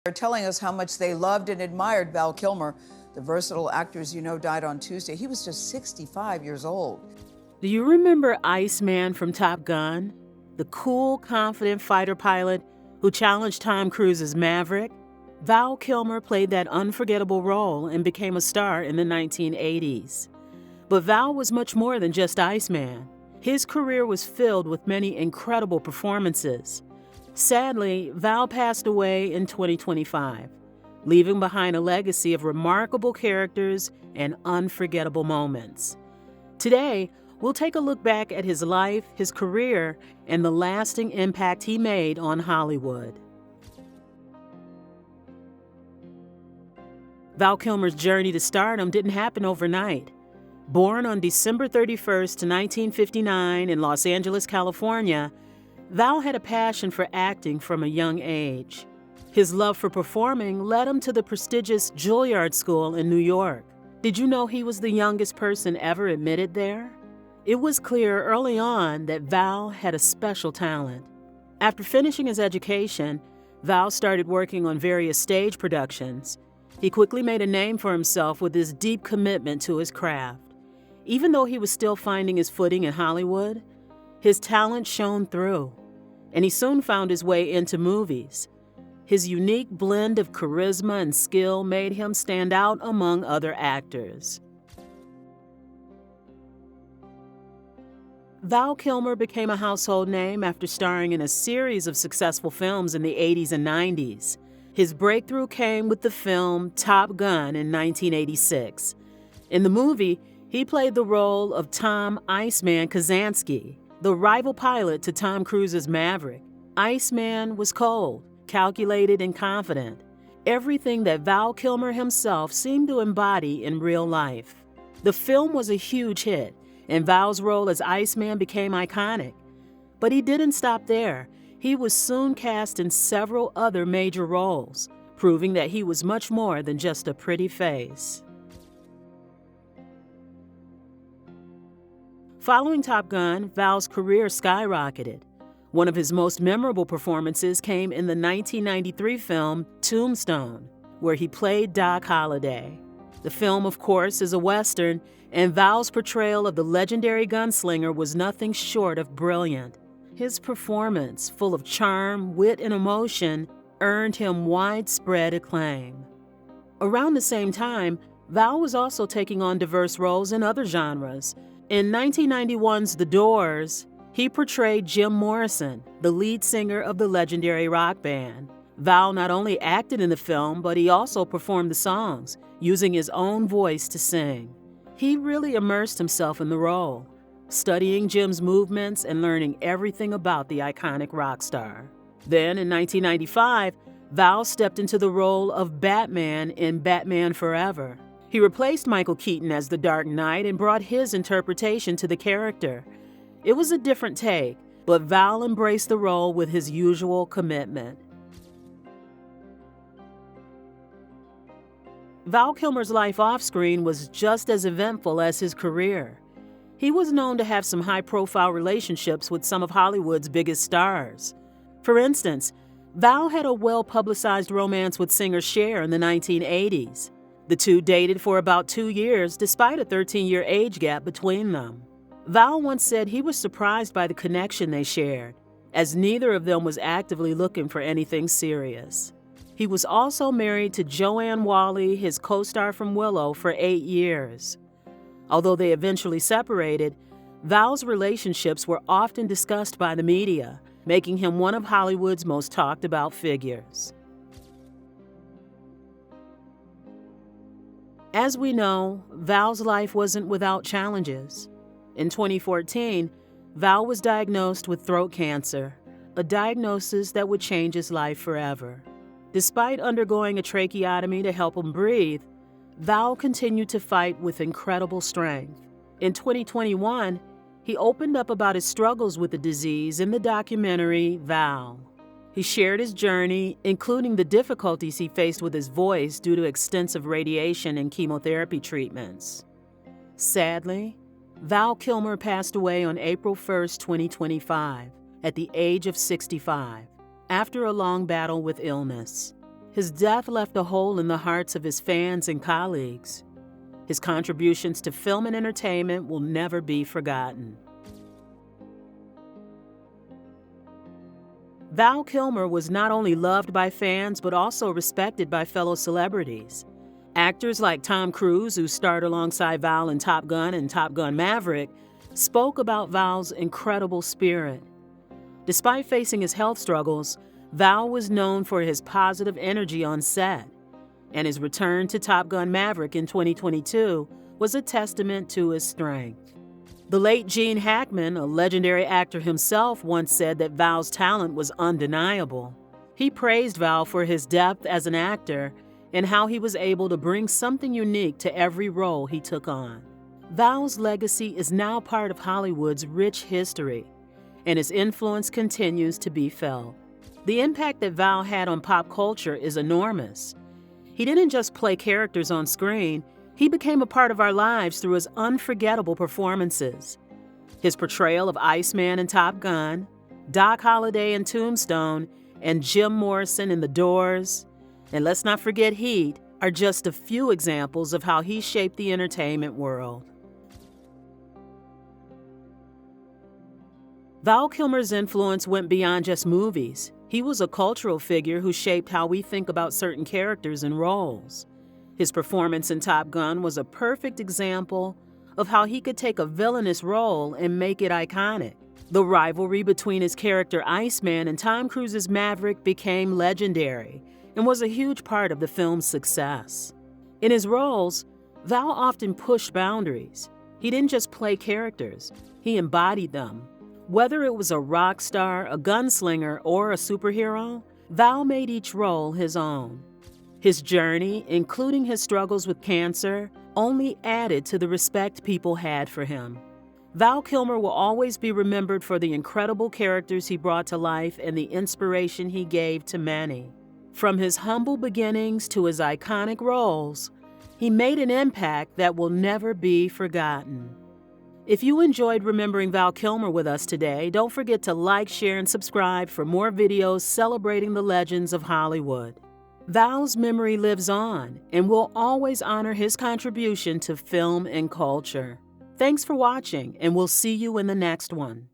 They're telling us how much they loved and admired Val Kilmer. The versatile actor, as you know, died on Tuesday. He was just 65 years old. Do you remember Iceman from Top Gun? The cool, confident fighter pilot who challenged Tom Cruise's Maverick? Val Kilmer played that unforgettable role and became a star in the 1980s. But Val was much more than just Iceman. His career was filled with many incredible performances. Sadly, Val passed away in 2025, leaving behind a legacy of remarkable characters and unforgettable moments. Today, we'll take a look back at his life, his career, and the lasting impact he made on Hollywood. Val Kilmer's journey to stardom didn't happen overnight. Born on December 31st, 1959 in Los Angeles, California, Val had a passion for acting from a young age. His love for performing led him to the prestigious Juilliard School in New York. Did you know he was the youngest person ever admitted there? It was clear early on that Val had a special talent. After finishing his education, Val started working on various stage productions. He quickly made a name for himself with his deep commitment to his craft. Even though he was still finding his footing in Hollywood, his talent shone through, and he soon found his way into movies. His unique blend of charisma and skill made him stand out among other actors. Val Kilmer became a household name after starring in a series of successful films in the 80s and 90s. His breakthrough came with the film Top Gun in 1986. In the movie, he played the role of Tom "Iceman" Kazansky, the rival pilot to Tom Cruise's Maverick. Iceman was cold, calculated, and confident. Everything that Val Kilmer himself seemed to embody in real life. The film was a huge hit, and Val's role as Iceman became iconic. But he didn't stop there. He was soon cast in several other major roles, proving that he was much more than just a pretty face. Following Top Gun, Val's career skyrocketed. One of his most memorable performances came in the 1993 film Tombstone, where he played Doc Holliday. The film, of course, is a Western, and Val's portrayal of the legendary gunslinger was nothing short of brilliant. His performance, full of charm, wit, and emotion, earned him widespread acclaim. Around the same time, Val was also taking on diverse roles in other genres. In 1991's The Doors, he portrayed Jim Morrison, the lead singer of the legendary rock band. Val not only acted in the film, but he also performed the songs, using his own voice to sing. He really immersed himself in the role, studying Jim's movements and learning everything about the iconic rock star. Then, in 1995, Val stepped into the role of Batman in Batman Forever. He replaced Michael Keaton as the Dark Knight and brought his interpretation to the character. It was a different take, but Val embraced the role with his usual commitment. Val Kilmer's life off-screen was just as eventful as his career. He was known to have some high-profile relationships with some of Hollywood's biggest stars. For instance, Val had a well-publicized romance with singer Cher in the 1980s. The two dated for about 2 years, despite a 13-year age gap between them. Val once said he was surprised by the connection they shared, as neither of them was actively looking for anything serious. He was also married to Joanne Whalley, his co-star from Willow, for 8 years. Although they eventually separated, Val's relationships were often discussed by the media, making him one of Hollywood's most talked about figures. As we know, Val's life wasn't without challenges. In 2014, Val was diagnosed with throat cancer, a diagnosis that would change his life forever. Despite undergoing a tracheotomy to help him breathe, Val continued to fight with incredible strength. In 2021, he opened up about his struggles with the disease in the documentary Val. He shared his journey, including the difficulties he faced with his voice due to extensive radiation and chemotherapy treatments. Sadly, Val Kilmer passed away on April 1, 2025, at the age of 65, after a long battle with illness. His death left a hole in the hearts of his fans and colleagues. His contributions to film and entertainment will never be forgotten. Val Kilmer was not only loved by fans but also respected by fellow celebrities. Actors like Tom Cruise, who starred alongside Val in Top Gun and Top Gun Maverick, spoke about Val's incredible spirit. Despite facing his health struggles, Val was known for his positive energy on set, and his return to Top Gun Maverick in 2022 was a testament to his strength. The late Gene Hackman, a legendary actor himself, once said that Val's talent was undeniable. He praised Val for his depth as an actor and how he was able to bring something unique to every role he took on. Val's legacy is now part of Hollywood's rich history, and his influence continues to be felt. The impact that Val had on pop culture is enormous. He didn't just play characters on screen, he became a part of our lives through his unforgettable performances. His portrayal of Iceman in Top Gun, Doc Holliday in Tombstone, and Jim Morrison in The Doors, and let's not forget Heat, are just a few examples of how he shaped the entertainment world. Val Kilmer's influence went beyond just movies. He was a cultural figure who shaped how we think about certain characters and roles. His performance in Top Gun was a perfect example of how he could take a villainous role and make it iconic. The rivalry between his character Iceman and Tom Cruise's Maverick became legendary and was a huge part of the film's success. In his roles, Val often pushed boundaries. He didn't just play characters, he embodied them. Whether it was a rock star, a gunslinger, or a superhero, Val made each role his own. His journey, including his struggles with cancer, only added to the respect people had for him. Val Kilmer will always be remembered for the incredible characters he brought to life and the inspiration he gave to many. From his humble beginnings to his iconic roles, he made an impact that will never be forgotten. If you enjoyed remembering Val Kilmer with us today, don't forget to like, share, and subscribe for more videos celebrating the legends of Hollywood. Val's memory lives on, and we'll always honor his contribution to film and culture. Thanks for watching, and we'll see you in the next one.